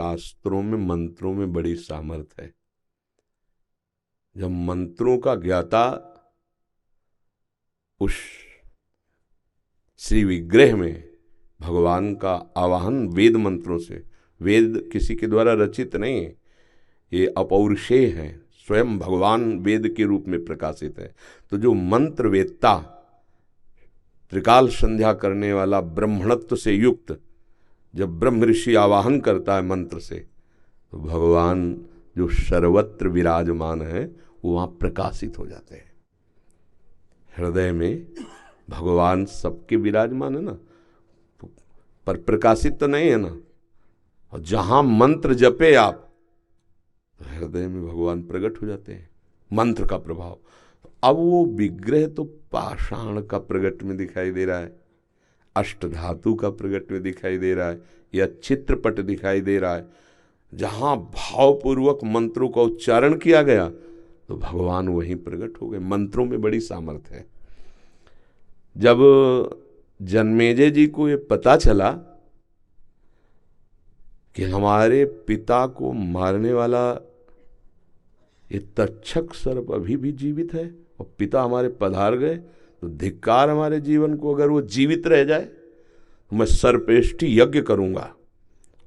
शास्त्रों में मंत्रों में बड़ी सामर्थ्य है। जब मंत्रों का ज्ञाता उस श्री विग्रह में भगवान का आवाहन वेद मंत्रों से, वेद किसी के द्वारा रचित नहीं है, ये अपौरुषेय है, स्वयं भगवान वेद के रूप में प्रकाशित है। तो जो मंत्र वेत्ता, त्रिकाल संध्या करने वाला, ब्रह्मणत्व से युक्त, जब ब्रह्म ऋषि आवाहन करता है मंत्र से, तो भगवान जो सर्वत्र विराजमान है वो वहाँ प्रकाशित हो जाते हैं। हृदय में भगवान सबके विराजमान है ना, पर प्रकाशित तो नहीं है ना। और जहाँ मंत्र जपे आप, तो हृदय में भगवान प्रकट हो जाते हैं, मंत्र का प्रभाव। अब वो विग्रह तो पाषाण का प्रकट में दिखाई दे रहा है, अष्टधातु का प्रकट में दिखाई दे रहा है, या चित्रपट दिखाई दे रहा है। जहां भावपूर्वक मंत्रों का उच्चारण किया गया तो भगवान वहीं प्रकट हो गए। मंत्रों में बड़ी सामर्थ्य है। जब जन्मेजय जी को ये पता चला कि हमारे पिता को मारने वाला ये तक्षक सर्प अभी भी जीवित है और पिता हमारे पधार गए, तो धिक्कार हमारे जीवन को, अगर वो जीवित रह जाए तो मैं सर्पेष्टि यज्ञ करूंगा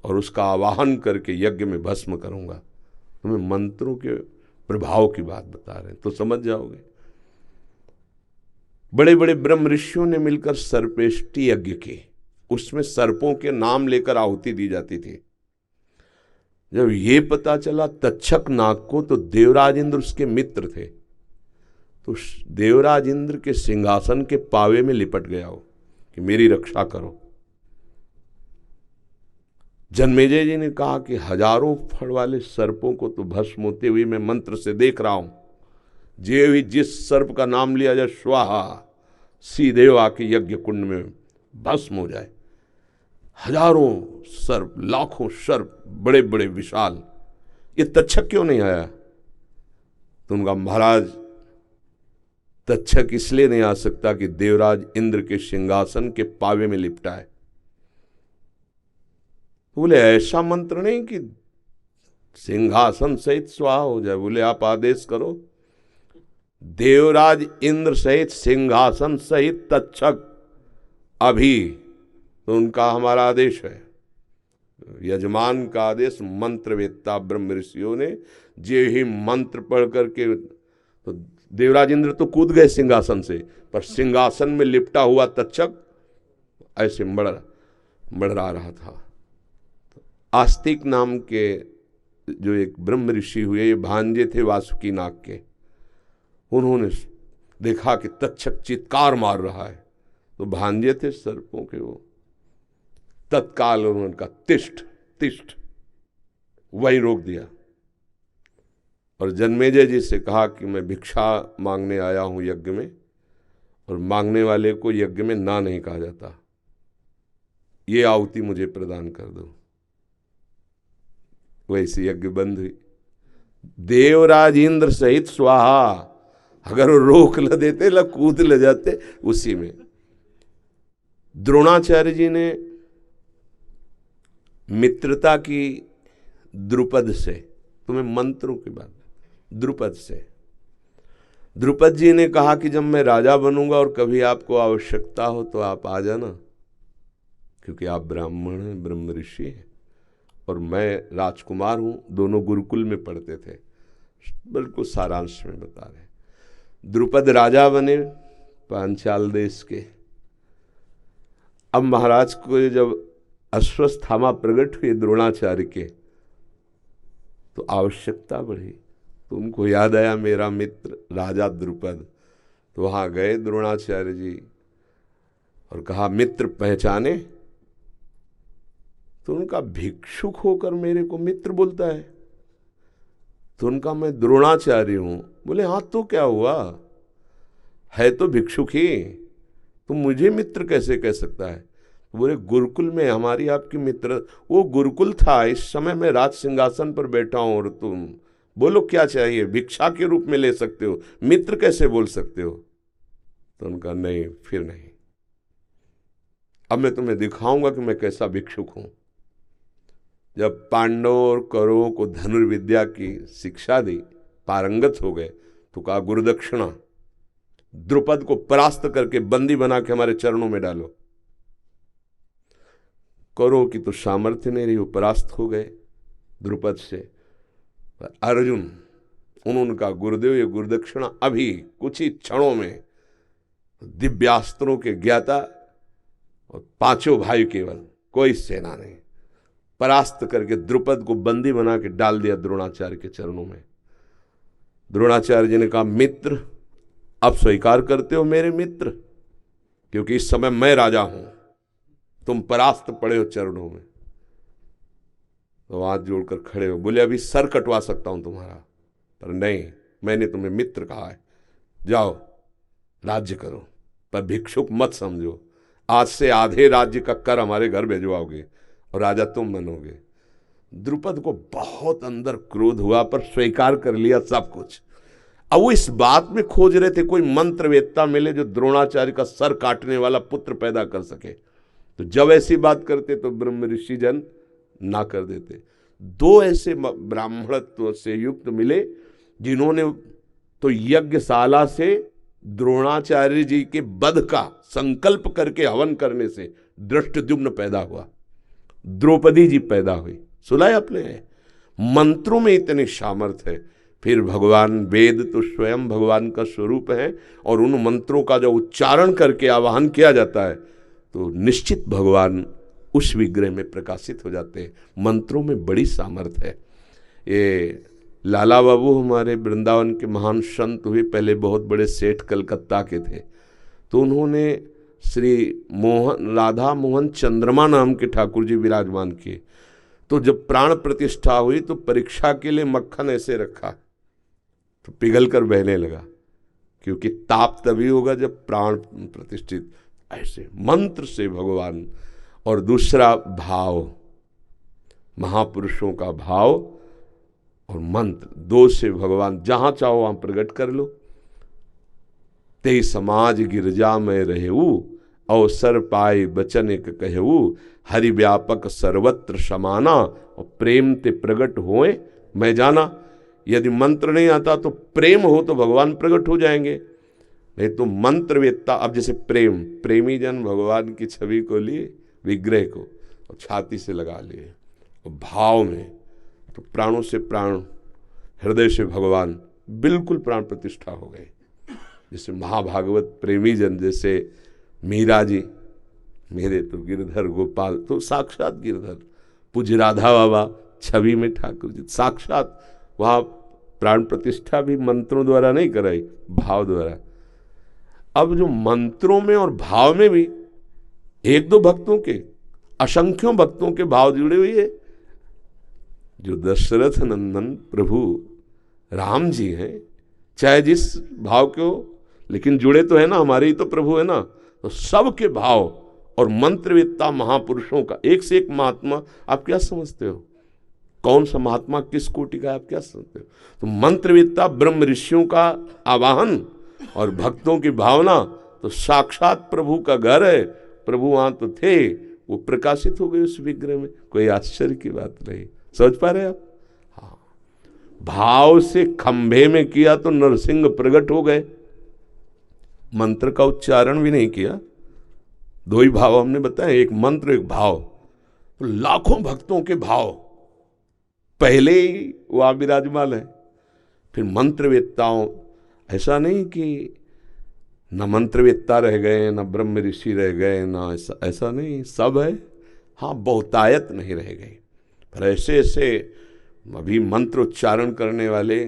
और उसका आवाहन करके यज्ञ में भस्म करूंगा। तुम्हें मंत्रों के प्रभाव की बात बता रहे हैं तो समझ जाओगे। बड़े बड़े ब्रह्म ऋषियों ने मिलकर सर्पेष्टि यज्ञ की, उसमें सर्पों के नाम लेकर आहुति दी जाती थी। जब ये पता चला तक्षक नाग को, तो देवराज इंद्र उसके मित्र थे, तो देवराज इंद्र के सिंहासन के पावे में लिपट गया हो कि मेरी रक्षा करो। जन्मेजय जी ने कहा कि हजारों फड़ वाले सर्पों को तो भस्म होते हुए मैं मंत्र से देख रहा हूं, जे भी जिस सर्प का नाम लिया जाए स्वाहा, सीधे आके यज्ञ कुंड में भस्म हो जाए। हजारों सर्प, लाखों सर्प, बड़े बड़े विशाल, ये तक्षक क्यों नहीं आया? तो उनका महाराज तक्षक इसलिए नहीं आ सकता कि देवराज इंद्र के सिंहासन के पावे में लिपटा है। बोले ऐसा मंत्र नहीं कि सिंहासन सहित स्वाहा हो जाए। बोले आप आदेश करो, देवराज इंद्र सहित सिंहासन सहित तक्षक अभी, तो उनका हमारा आदेश है, यजमान का आदेश। मंत्रवेत्ता ब्रह्म ऋषियों ने जे ही मंत्र पढ़ करके, तो देवराज इंद्र तो कूद गए सिंहासन से, पर सिंहासन में लिपटा हुआ तक्षक ऐसे मड़रा रहा था। आस्तिक नाम के जो एक ब्रह्म ऋषि हुए, ये भांजे थे वासुकी नाग के, उन्होंने देखा कि तक्षक चित्कार मार रहा है, तो भांजे थे सर्पों के, वो तत्काल उन्होंने कहा तिष्ठ तिष्ठ, वही रोक दिया और जन्मेजय जी से कहा कि मैं भिक्षा मांगने आया हूं यज्ञ में, और मांगने वाले को यज्ञ में ना नहीं कहा जाता, ये आहुति मुझे प्रदान कर दो। वैसे यज्ञ बंद हुई। देवराज इंद्र सहित स्वाहा, अगर वो रोक ल देते, ल कूद ले जाते उसी में। द्रोणाचार्य जी ने मित्रता की द्रुपद से, तुम्हें मंत्रों की बात, द्रुपद से, द्रुपद जी ने कहा कि जब मैं राजा बनूंगा और कभी आपको आवश्यकता हो तो आप आ जाना, क्योंकि आप ब्राह्मण हैं, ब्रह्म ऋषि हैं, और मैं राजकुमार हूं। दोनों गुरुकुल में पढ़ते थे। बिल्कुल सारांश में बता रहे। द्रुपद राजा बने पांचाल देश के। अब महाराज को जब अश्वस्थामा प्रकट हुए द्रोणाचार्य के, तो आवश्यकता बढ़ी, तो उनको याद आया मेरा मित्र राजा द्रुपद। तो वहां गए द्रोणाचार्य जी और कहा मित्र पहचाने? तो उनका भिक्षुक होकर मेरे को मित्र बोलता है? तो उनका मैं द्रोणाचार्य हूं। बोले हाँ तो क्या हुआ, है तो भिक्षुक ही, तुम मुझे मित्र कैसे कह सकता है? बोले गुरुकुल में हमारी आपकी मित्र, वो गुरुकुल था, इस समय मैं राज सिंहासन पर बैठा हूं और तुम बोलो क्या चाहिए, भिक्षा के रूप में ले सकते हो, मित्र कैसे बोल सकते हो? तो उनका नहीं, फिर नहीं, अब मैं तुम्हें दिखाऊंगा कि मैं कैसा भिक्षुक हूं। जब पांडवों और कौरवों को धनुर्विद्या की शिक्षा दी, पारंगत हो गए, तो कहा गुरुदक्षिणा, द्रुपद को परास्त करके बंदी बना के हमारे चरणों में डालो। कौरवों की तो सामर्थ्य नहीं रही, वो परास्त हो गए द्रुपद से। अर्जुन, उन्होंने कहा गुरुदेव ये गुरुदक्षिणा अभी कुछ ही क्षणों में, दिव्यास्त्रों के ज्ञाता और पांचों भाई केवल, कोई सेना नहीं, परास्त करके द्रुपद को बंदी बना के डाल दिया द्रोणाचार्य के चरणों में। द्रोणाचार्य जी ने कहा मित्र, अब स्वीकार करते हो मेरे मित्र, क्योंकि इस समय मैं राजा हूं, तुम परास्त पड़े हो चरणों में। तो हाथ जोड़कर खड़े हो, बोले अभी सर कटवा सकता हूं तुम्हारा, पर नहीं, मैंने तुम्हें मित्र कहा है, जाओ राज्य करो, पर भिक्षुक मत समझो। आज से आधे राज्य का कर हमारे घर भेजवाओगे और राजा तुम बनोगे। द्रुपद को बहुत अंदर क्रोध हुआ, पर स्वीकार कर लिया सब कुछ। अब वो इस बात में खोज रहे थे कोई मंत्रवेत्ता मिले जो द्रोणाचार्य का सर काटने वाला पुत्र पैदा कर सके। तो जब ऐसी बात करते तो ब्रह्म ऋषि जन ना कर देते। दो ऐसे ब्राह्मणत्व से युक्त मिले जिन्होंने तो यज्ञशाला से द्रोणाचार्य जी के वध का संकल्प करके हवन करने से दृष्टद्युम्न पैदा हुआ, द्रौपदी जी पैदा हुई। सुना है आपने? मंत्रों में इतनी सामर्थ्य है। फिर भगवान, वेद तो स्वयं भगवान का स्वरूप है, और उन मंत्रों का जो उच्चारण करके आवाहन किया जाता है तो निश्चित भगवान उस विग्रह में प्रकाशित हो जाते हैं। मंत्रों में बड़ी सामर्थ्य है। ये लाला बाबू हमारे वृंदावन के महान संत हुए, पहले बहुत बड़े सेठ कलकत्ता के थे। तो उन्होंने श्री राधा मोहन चंद्रमा नाम के ठाकुर जी विराजमान किए। तो जब प्राण प्रतिष्ठा हुई तो परीक्षा के लिए मक्खन ऐसे रखा तो पिघल कर बहने लगा, क्योंकि ताप तभी होगा जब प्राण प्रतिष्ठित। ऐसे मंत्र से भगवान, और दूसरा भाव, महापुरुषों का भाव और मंत्र, दो से भगवान जहां चाहो वहां प्रकट कर लो। ते समाज गिरजा में रहेऊ, अवसर पाए बचन एक कहऊ, हरि व्यापक सर्वत्र समाना, और प्रेम ते प्रकट होए मैं जाना। यदि मंत्र नहीं आता तो प्रेम हो तो भगवान प्रकट हो जाएंगे, नहीं तो मंत्रवेत्ता। अब जैसे प्रेमी जन भगवान की छवि को लिए, विग्रह को, और छाती से लगा लिए, और भाव में तो प्राणों से प्राण, हृदय से भगवान, बिल्कुल प्राण प्रतिष्ठा हो गए। जैसे महाभागवत प्रेमी जन, जैसे मीरा जी, मेरे तो गिरधर गोपाल, तो साक्षात गिरधर। पूज्य राधा बाबा छवि में ठाकुर जी, साक्षात वहाँ प्राण प्रतिष्ठा भी मंत्रों द्वारा नहीं कराई, भाव द्वारा। अब जो मंत्रों में और भाव में भी एक दो भक्तों के, असंख्यों भक्तों के भाव जुड़े हुए है। जो दशरथ नंदन प्रभु राम जी हैं, चाहे जिस भाव के हो, लेकिन जुड़े तो है ना, हमारे ही तो प्रभु है ना। तो सबके भाव और मंत्रवेत्ता महापुरुषों का, एक से एक महात्मा, आप क्या समझते हो कौन सा महात्मा किस कोटि का, आप क्या समझते हो? तो मंत्रवेत्ता ब्रह्म ऋषियों का आवाहन और भक्तों की भावना, तो साक्षात प्रभु का घर है। प्रभु वहां तो थे, वो प्रकाशित हो गए उस विग्रह में। कोई आश्चर्य की बात नहीं। समझ पा रहे आप? हाँ, भाव से खंभे में किया तो नरसिंह प्रकट हो गए। मंत्र का उच्चारण भी नहीं किया, दो ही भाव हमने बताए, एक मंत्र एक भाव। तो लाखों भक्तों के भाव पहले ही वहां विराजमान है। फिर मंत्रवेत्ताओं, ऐसा नहीं कि न मंत्रवेत्ता रह गए, न ब्रह्म ऋषि रह गए, न ऐसा नहीं, सब है। हाँ, बहुतायत नहीं रह गई, पर ऐसे ऐसे अभी मंत्र उच्चारण करने वाले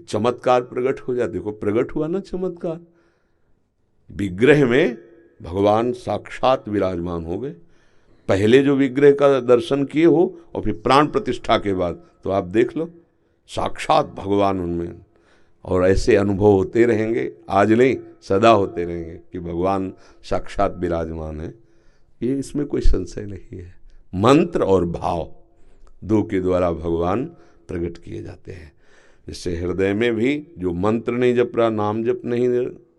चमत्कार प्रकट हो जाते। देखो प्रकट हुआ ना चमत्कार, विग्रह में भगवान साक्षात विराजमान हो गए। पहले जो विग्रह का दर्शन किए हो और फिर प्राण प्रतिष्ठा के बाद, तो आप देख लो साक्षात भगवान उनमें। और ऐसे अनुभव होते रहेंगे, आज नहीं सदा होते रहेंगे कि भगवान साक्षात विराजमान है। ये इसमें कोई संशय नहीं है। मंत्र और भाव दो के द्वारा भगवान प्रकट किए जाते हैं। जैसे हृदय में भी जो मंत्र नहीं जप रहा, नाम जप नहीं,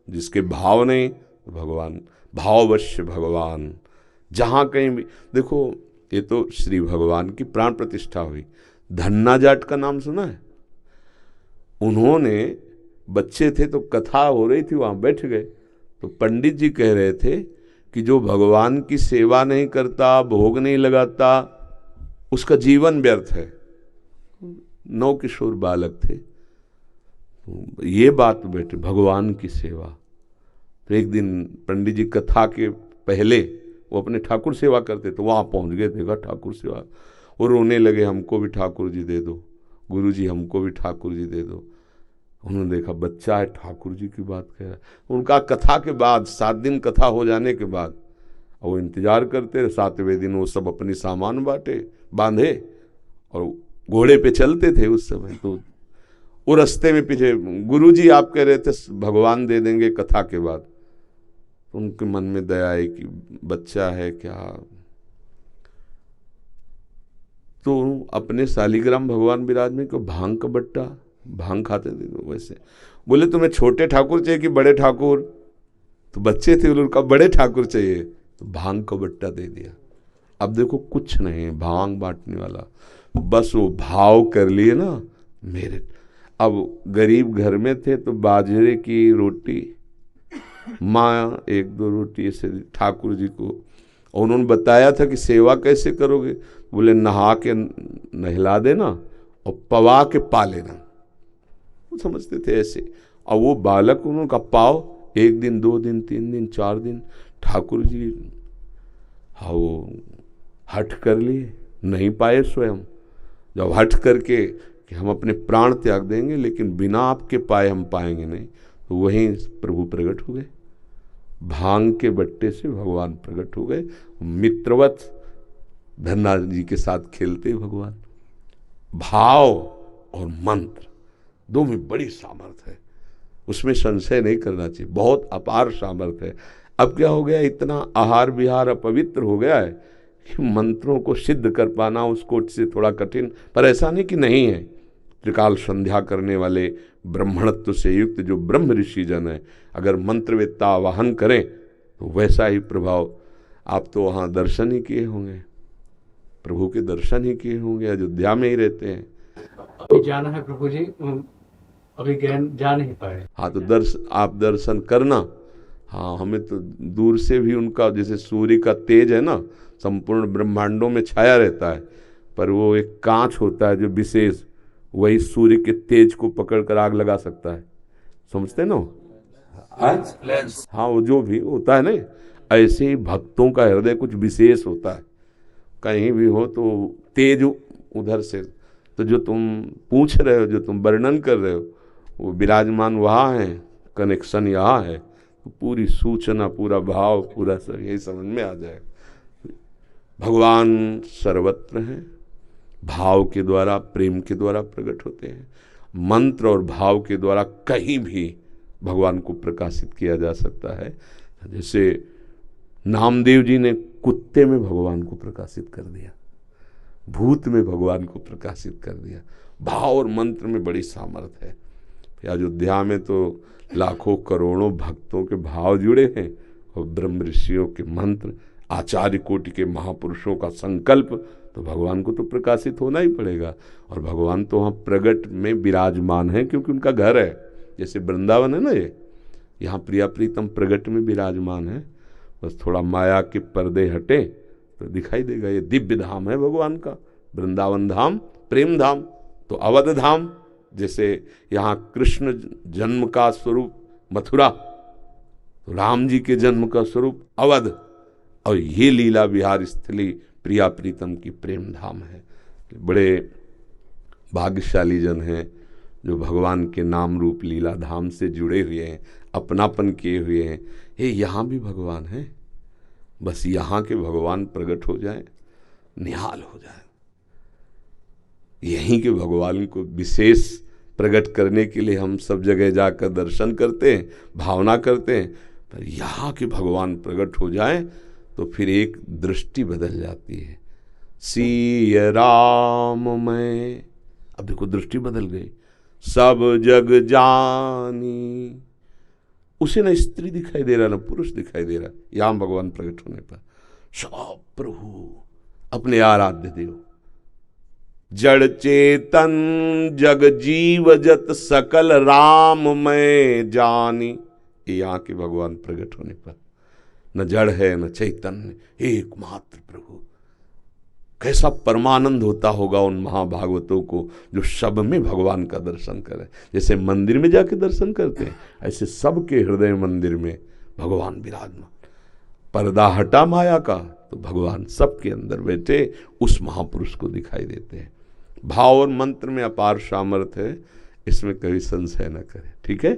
जिसके भाव नहीं, भगवान भाववश्य भगवान। जहाँ कहीं भी देखो, ये तो श्री भगवान की प्राण प्रतिष्ठा हुई। धन्ना जाट का नाम सुना है? उन्होंने, बच्चे थे तो कथा हो रही थी, वहाँ बैठ गए, तो पंडित जी कह रहे थे कि जो भगवान की सेवा नहीं करता, भोग नहीं लगाता, उसका जीवन व्यर्थ है। 9 किशोर बालक थे, तो ये बात बैठे भगवान की सेवा। तो एक दिन पंडित जी कथा के पहले वो अपने ठाकुर सेवा करते, तो वहाँ पहुँच गए, देखा ठाकुर सेवा, वो रोने लगे, हमको भी ठाकुर जी दे दो, गुरु जी हमको भी ठाकुर जी दे दो। उन्होंने देखा बच्चा है, ठाकुर जी की बात कह रहा है। उनका कथा के बाद 7 दिन कथा हो जाने के बाद वो इंतजार करते, 7वें दिन वो सब अपनी सामान बांधे और घोड़े पे चलते थे उस समय। तो वो रास्ते में पीछे, गुरु जी आप कह रहे थे भगवान दे देंगे कथा के बाद। उनके मन में दया आई कि बच्चा है क्या, तो अपने शालिग्राम भगवान विराज को भांग का बट्टा, भांग खाते थे, तो वैसे बोले तुम्हें छोटे ठाकुर चाहिए कि बड़े ठाकुर? तो बच्चे थे, उनका बड़े ठाकुर चाहिए, तो भांग का बट्टा दे दिया। अब देखो कुछ नहीं है भांग बांटने वाला, बस वो भाव कर लिए ना मेरे। अब गरीब घर में थे तो बाजरे की रोटी, माँ 1-2 रोटी ऐसे ठाकुर जी को, और उन्होंने बताया था कि सेवा कैसे करोगे, बोले नहा के नहला देना और पवा के पा लेना। वो समझते थे ऐसे। और वो बालक, उनका पाव 1 दिन 2 दिन 3 दिन 4 दिन, ठाकुर जी हाँ वो हठ कर लिए, नहीं पाए स्वयं। जब हठ करके कि हम अपने प्राण त्याग देंगे लेकिन बिना आपके पाए हम पाएंगे नहीं, तो वहीं प्रभु प्रकट हो गए। भांग के बट्टे से भगवान प्रकट हो गए, मित्रवत धन्ना जी के साथ खेलते भगवान। भाव और मंत्र दो में बड़ी सामर्थ्य है, उसमें संशय नहीं करना चाहिए, बहुत अपार सामर्थ्य है। अब क्या हो गया, इतना आहार विहार अपवित्र हो गया है कि मंत्रों को सिद्ध कर पाना उसको से थोड़ा कठिन, पर ऐसा नहीं कि नहीं है। त्रिकाल संध्या करने वाले ब्रह्मणत्व से युक्त जो ब्रह्म ऋषि जन है, अगर मंत्रवेत्ता आवाहन करें तो वैसा ही प्रभाव। आप तो वहाँ दर्शन ही किए होंगे, प्रभु के दर्शन ही किए होंगे, अयोध्या में ही रहते हैं। अभी जाना है प्रभु जी, अभी जा नहीं पाए। हाँ तो आप दर्शन करना। हाँ हमें तो दूर से भी उनका, जैसे सूर्य का तेज है ना, संपूर्ण ब्रह्मांडों में छाया रहता है, पर वो एक कांच होता है जो विशेष, वही सूर्य के तेज को पकड़कर आग लगा सकता है, समझते ना? हाँ वो जो भी होता है ना, ऐसे ही भक्तों का हृदय कुछ विशेष होता है, कहीं भी हो तो तेज उधर से। तो जो तुम पूछ रहे हो, जो तुम वर्णन कर रहे हो, वो विराजमान वहाँ है, कनेक्शन यहाँ है, तो पूरी सूचना, पूरा भाव, पूरा सब यही समझ में आ जाए। भगवान सर्वत्र हैं, भाव के द्वारा, प्रेम के द्वारा प्रकट होते हैं। मंत्र और भाव के द्वारा कहीं भी भगवान को प्रकाशित किया जा सकता है। जैसे नामदेव जी ने कुत्ते में भगवान को प्रकाशित कर दिया, भूत में भगवान को प्रकाशित कर दिया। भाव और मंत्र में बड़ी सामर्थ्य है। अयोध्या में तो लाखों करोड़ों भक्तों के भाव जुड़े हैं, और ब्रह्म ऋषियों के मंत्र, आचार्य कोटि के महापुरुषों का संकल्प, तो भगवान को तो प्रकाशित होना ही पड़ेगा। और भगवान तो वहाँ प्रगट में विराजमान है, क्योंकि उनका घर है। जैसे वृंदावन है ना, ये यहाँ प्रिया प्रीतम प्रगट में विराजमान है, बस थोड़ा माया के पर्दे हटे तो दिखाई देगा। ये दिव्य धाम है भगवान का, वृंदावन धाम, प्रेम धाम, तो अवध धाम। जैसे यहाँ कृष्ण जन्म का स्वरूप मथुरा, तो राम जी के जन्म का स्वरूप अवध, और ये लीला विहार स्थली प्रिया प्रीतम की प्रेम धाम है। बड़े भाग्यशाली जन हैं जो भगवान के नाम रूप लीला धाम से जुड़े हुए हैं, अपनापन किए हुए हैं। ये यहाँ भी भगवान है, बस यहाँ के भगवान प्रकट हो जाए, निहाल हो जाए। यहीं के भगवान को विशेष प्रकट करने के लिए हम सब जगह जाकर दर्शन करते हैं, भावना करते हैं, पर यहाँ के भगवान प्रकट हो जाए तो फिर एक दृष्टि बदल जाती है। सिय राम मैं, अब देखो दृष्टि बदल गई। सब जग जानी, उसे न स्त्री दिखाई दे रहा न पुरुष दिखाई दे रहा, यहाँ भगवान प्रकट होने पर सब प्रभु अपने आराध्य देव। जड़ चेतन जग जीव जत सकल राम मैं जानी, ये यहाँ के भगवान प्रकट होने पर न जड़ है न चैतन्य, एकमात्र प्रभु। कैसा परमानंद होता होगा उन महाभागवतों को जो सब में भगवान का दर्शन करें। जैसे मंदिर में जाके दर्शन करते हैं, ऐसे सबके हृदय मंदिर में भगवान विराजमान। पर्दा हटा माया का तो भगवान सबके अंदर बैठे उस महापुरुष को दिखाई देते हैं। भाव और मंत्र में अपार सामर्थ्य है, इसमें कभी संशय न करें। ठीक है।